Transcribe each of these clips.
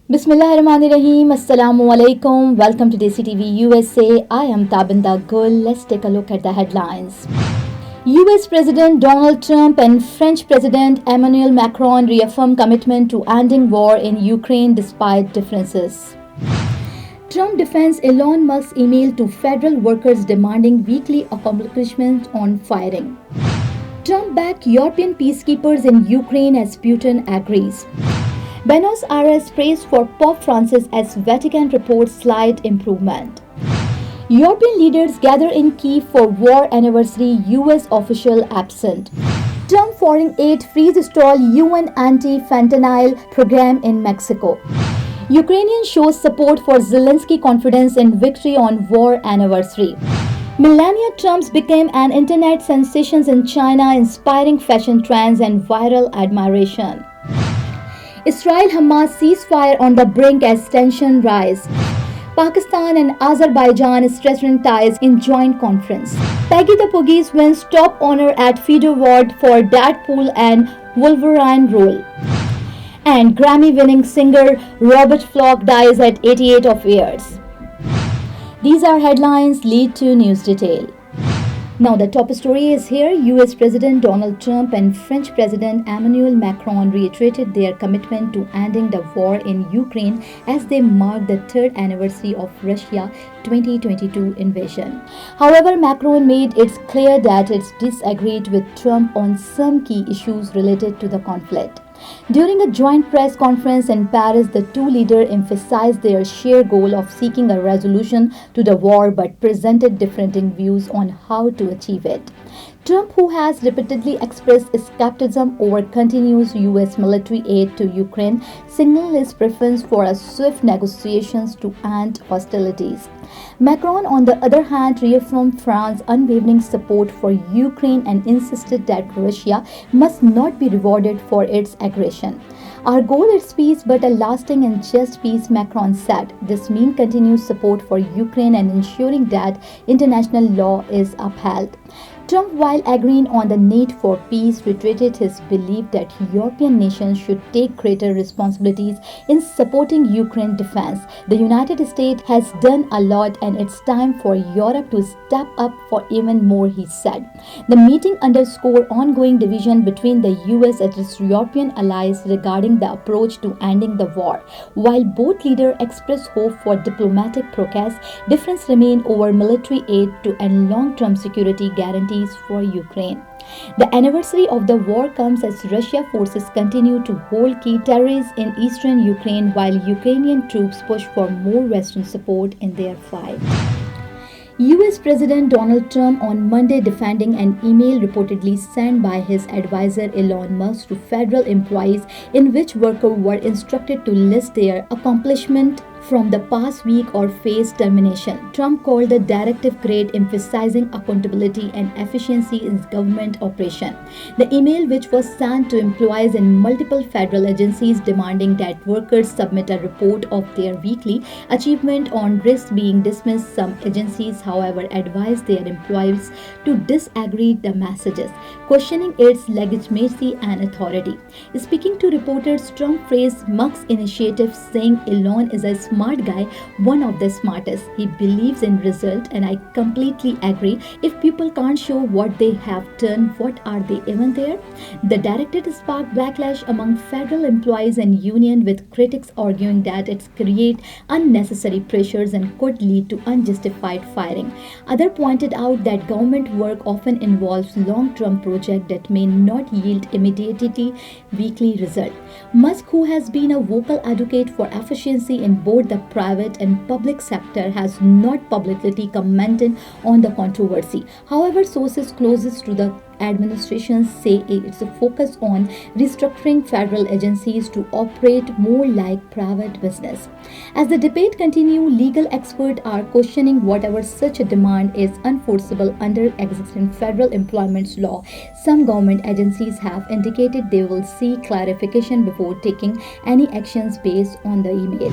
Bismillahirrahmanirrahim. Assalamu alaikum. Welcome to Desi TV USA. I am Tabinda Gul. Let's take a look at the headlines. US President Donald Trump and French President Emmanuel Macron reaffirm commitment to ending war in Ukraine despite differences. Trump defends Elon Musk's email to federal workers demanding weekly accomplishments on firing. Trump back European peacekeepers in Ukraine as Putin agrees. Buenos Aires praised for Pope Francis as Vatican reports slight improvement. European leaders gather in Kyiv for war anniversary, US official absent. Trump foreign aid frees stall UN anti-fentanyl program in Mexico. Ukrainian shows support for Zelensky confidence in victory on war anniversary. Melania Trump became an internet sensation in China, inspiring fashion trends and viral admiration. Israel-Hamas ceasefire on the brink as tension rise. Pakistan and Azerbaijan strengthen ties in joint conference. Peggy the Poogies wins top honor at FIDE Award for Deadpool and Wolverine role. And Grammy-winning singer Robert Flack dies at 88 of years. These are headlines. Lead to news detail. Now the top story is here. US President Donald Trump and French President Emmanuel Macron reiterated their commitment to ending the war in Ukraine as they mark the third anniversary of Russia's 2022 invasion. However, Macron made it clear that it disagreed with Trump on some key issues related to the conflict. During a joint press conference in Paris, the two leaders emphasized their shared goal of seeking a resolution to the war but presented differing views on how to achieve it. Trump, who has repeatedly expressed skepticism over continuous US military aid to Ukraine, signaled his preference for a swift negotiations to end hostilities. Macron, on the other hand, reaffirmed France's unwavering support for Ukraine and insisted that Russia must not be rewarded for its aggression. Our goal is peace, but a lasting and just peace, Macron said. This means continued support for Ukraine and ensuring that international law is upheld. Trump, while agreeing on the need for peace, reiterated his belief that European nations should take greater responsibilities in supporting Ukraine's defense. The United States has done a lot and it's time for Europe to step up for even more, he said. The meeting underscored ongoing division between the US and its European allies regarding the approach to ending the war. While both leaders expressed hope for diplomatic progress, differences remain over military aid to and long-term security guarantees for Ukraine. The anniversary of the war comes as Russian forces continue to hold key territories in eastern Ukraine while Ukrainian troops push for more Western support in their fight. US President Donald Trump on Monday defending an email reportedly sent by his advisor Elon Musk to federal employees in which workers were instructed to list their accomplishments from the past week or face termination. Trump called the directive great, emphasizing accountability and efficiency in government operation. The email, which was sent to employees in multiple federal agencies demanding that workers submit a report of their weekly achievement on risk being dismissed, some agencies, however, advised their employees to disagree the messages, questioning its legitimacy and authority. Speaking to reporters, Trump praised Musk's initiative, saying Elon is a smart guy, one of the smartest. He believes in result and I completely agree. If people can't show what they have done, what are they even there? The directive sparked backlash among federal employees and union, with critics arguing that it creates unnecessary pressures and could lead to unjustified firing. Others pointed out that government work often involves long-term projects that may not yield immediately weekly result. Musk, who has been a vocal advocate for efficiency in both the private and public sector, has not publicly commented on the controversy. However, sources closest to the administration say it's a focus on restructuring federal agencies to operate more like private business. As the debate continues, legal experts are questioning whatever such a demand is enforceable under existing federal employment law. Some government agencies have indicated they will seek clarification before taking any actions based on the email.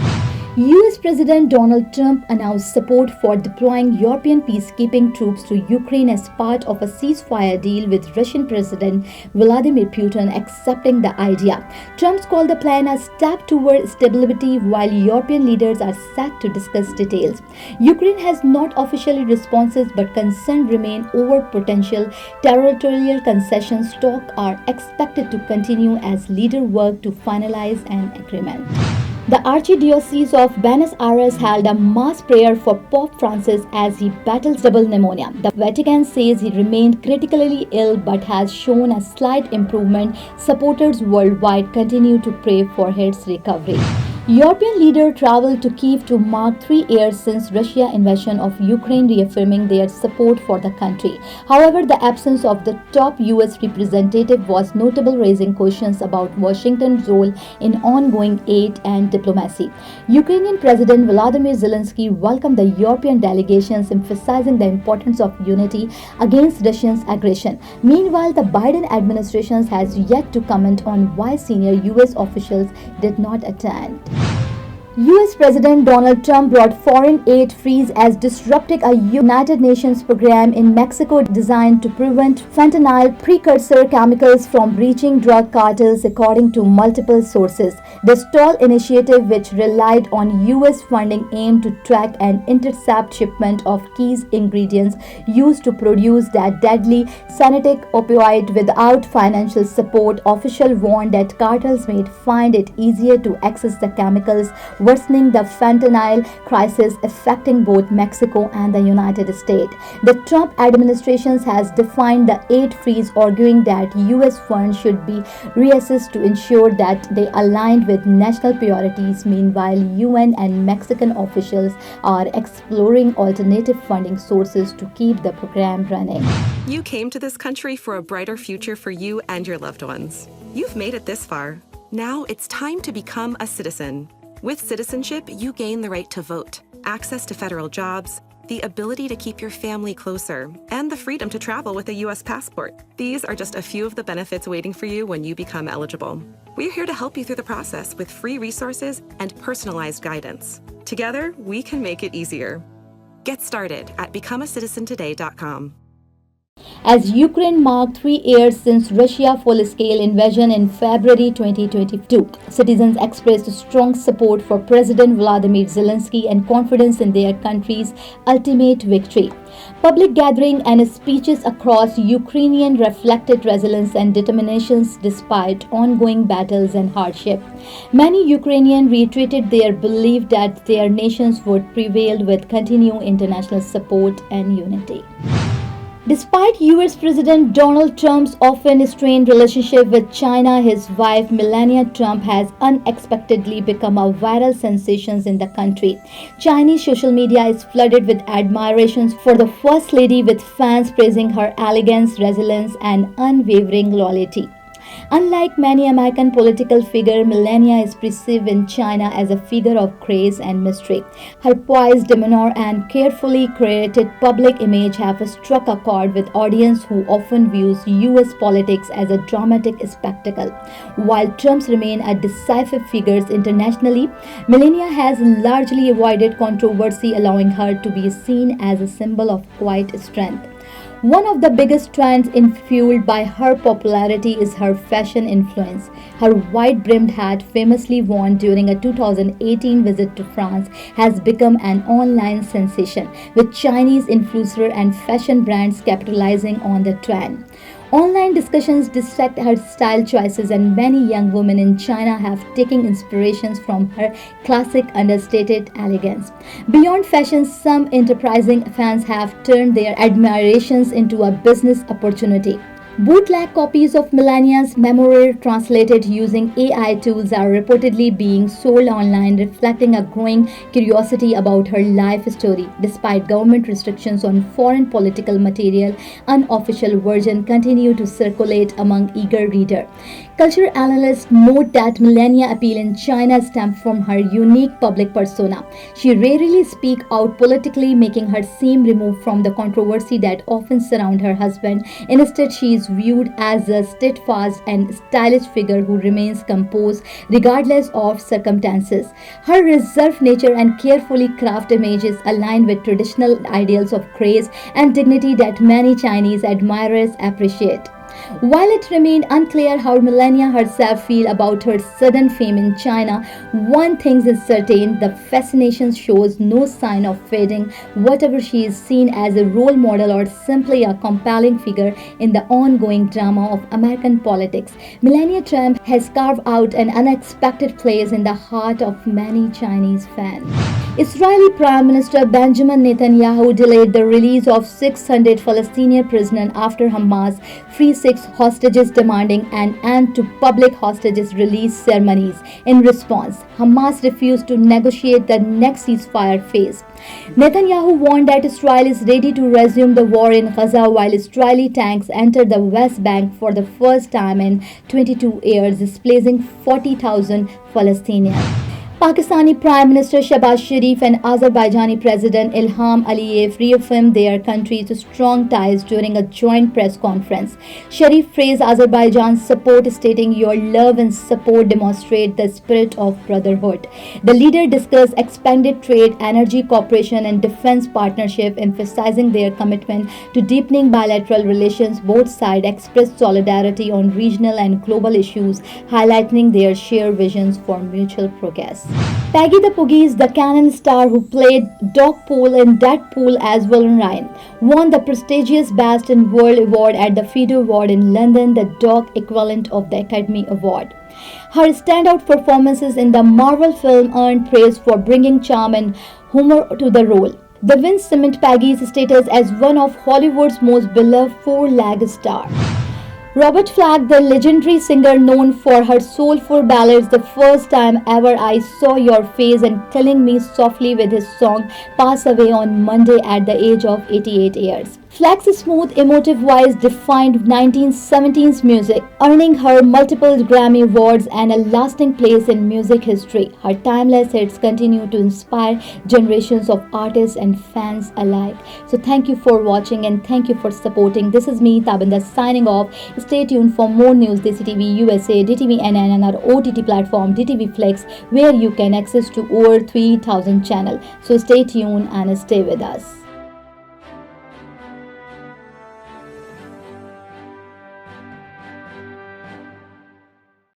US President Donald Trump announced support for deploying European peacekeeping troops to Ukraine as part of a ceasefire deal, with Russian President Vladimir Putin accepting the idea. Trump called the plan a step toward stability, while European leaders are set to discuss details. Ukraine has not officially responded, but concerns remain over potential territorial concessions. Talks are expected to continue as leaders work to finalize an agreement. The Archdiocese of Buenos Aires held a mass prayer for Pope Francis as he battles double pneumonia. The Vatican says he remained critically ill but has shown a slight improvement. Supporters worldwide continue to pray for his recovery. European leaders traveled to Kyiv to mark 3 years since Russia's invasion of Ukraine, reaffirming their support for the country. However, the absence of the top US representative was notable, raising questions about Washington's role in ongoing aid and diplomacy. Ukrainian President Volodymyr Zelensky welcomed the European delegations, emphasizing the importance of unity against Russia's aggression. Meanwhile, the Biden administration has yet to comment on why senior US officials did not attend. US President Donald Trump brought foreign aid freeze as disrupting a United Nations program in Mexico designed to prevent fentanyl precursor chemicals from reaching drug cartels, according to multiple sources. The stall initiative, which relied on US funding, aimed to track and intercept shipment of key ingredients used to produce that deadly synthetic opioid without financial support. Officials warned that cartels may find it easier to access the chemicals, worsening the fentanyl crisis affecting both Mexico and the United States. The Trump administration has defined the aid freeze, arguing that US funds should be reassessed to ensure that they align with national priorities. Meanwhile, UN and Mexican officials are exploring alternative funding sources to keep the program running. You came to this country for a brighter future for you and your loved ones. You've made it this far. Now it's time to become a citizen. With citizenship, you gain the right to vote, access to federal jobs, the ability to keep your family closer, and the freedom to travel with a U.S. passport. These are just a few of the benefits waiting for you when you become eligible. We're here to help you through the process with free resources and personalized guidance. Together, we can make it easier. Get started at becomeacitizentoday.com. As Ukraine marked 3 years since Russia's full-scale invasion in February 2022, citizens expressed strong support for President Volodymyr Zelensky and confidence in their country's ultimate victory. Public gatherings and speeches across Ukraine reflected resilience and determination despite ongoing battles and hardship. Many Ukrainians reiterated their belief that their nations would prevail with continued international support and unity. Despite US President Donald Trump's often strained relationship with China, his wife Melania Trump has unexpectedly become a viral sensation in the country. Chinese social media is flooded with admiration for the First Lady, with fans praising her elegance, resilience, and unwavering loyalty. Unlike many American political figures, Melania is perceived in China as a figure of grace and mystery. Her poised demeanor and carefully curated public image have struck a chord with audience who often views US politics as a dramatic spectacle. While Trump remains a decisive figure internationally, Melania has largely avoided controversy, allowing her to be seen as a symbol of quiet strength. One of the biggest trends fueled by her popularity is her fashion influence. Her wide-brimmed hat, famously worn during a 2018 visit to France, has become an online sensation, with Chinese influencers and fashion brands capitalizing on the trend. Online discussions dissect her style choices, and many young women in China have taken inspirations from her classic understated elegance. Beyond fashion, some enterprising fans have turned their admirations into a business opportunity. Bootleg copies of Melania's memoir translated using AI tools are reportedly being sold online, reflecting a growing curiosity about her life story. Despite government restrictions on foreign political material, unofficial versions continue to circulate among eager readers. Culture analysts note that Melania's appeal in China stems from her unique public persona. She rarely speaks out politically, making her seem removed from the controversy that often surrounds her husband. Instead, she is viewed as a steadfast and stylish figure who remains composed regardless of circumstances. Her reserved nature and carefully crafted images align with traditional ideals of grace and dignity that many Chinese admirers appreciate. While it remained unclear how Melania herself feels about her sudden fame in China, one thing is certain: the fascination shows no sign of fading, whatever she is seen as a role model or simply a compelling figure in the ongoing drama of American politics. Melania Trump has carved out an unexpected place in the heart of many Chinese fans. Israeli Prime Minister Benjamin Netanyahu delayed the release of 600 Palestinian prisoners after Hamas freed 6 hostages, demanding an end to public hostages release ceremonies. In response, Hamas refused to negotiate the next ceasefire phase. Netanyahu warned that Israel is ready to resume the war in Gaza while Israeli tanks entered the West Bank for the first time in 22 years, displacing 40,000 Palestinians. Pakistani Prime Minister Shehbaz Sharif and Azerbaijani President Ilham Aliyev reaffirmed their country's strong ties during a joint press conference. Sharif praised Azerbaijan's support, stating, "Your love and support demonstrate the spirit of brotherhood." The leader discussed expanded trade, energy cooperation, and defense partnership, emphasizing their commitment to deepening bilateral relations. Both sides expressed solidarity on regional and global issues, highlighting their shared visions for mutual progress. Peggy the Poogies, the Canon star who played Doc Poole in Deadpool as Wolverine, won the prestigious Best in World Award at the 𝐔𝐇𝐈𝐒 Award in London, the Doc equivalent of the Academy Award. Her standout performances in the Marvel film earned praise for bringing charm and humor to the role. The win cemented Peggy's status as one of Hollywood's most beloved four-legged stars. Robert Flack, the legendary singer known for her soulful ballads "The First Time Ever I Saw Your Face" and "Killing Me Softly" with his song, passed away on Monday at the age of 88 years. Flack's smooth, emotive voice defined 1970s music, earning her multiple Grammy Awards and a lasting place in music history. Her timeless hits continue to inspire generations of artists and fans alike. So thank you for watching and thank you for supporting. This is me, Tabinda, signing off. Stay tuned for more news. Desi TV USA, DTV NN, and our OTT platform DTV Flex, where you can access to over 3,000 channels. So stay tuned and stay with us.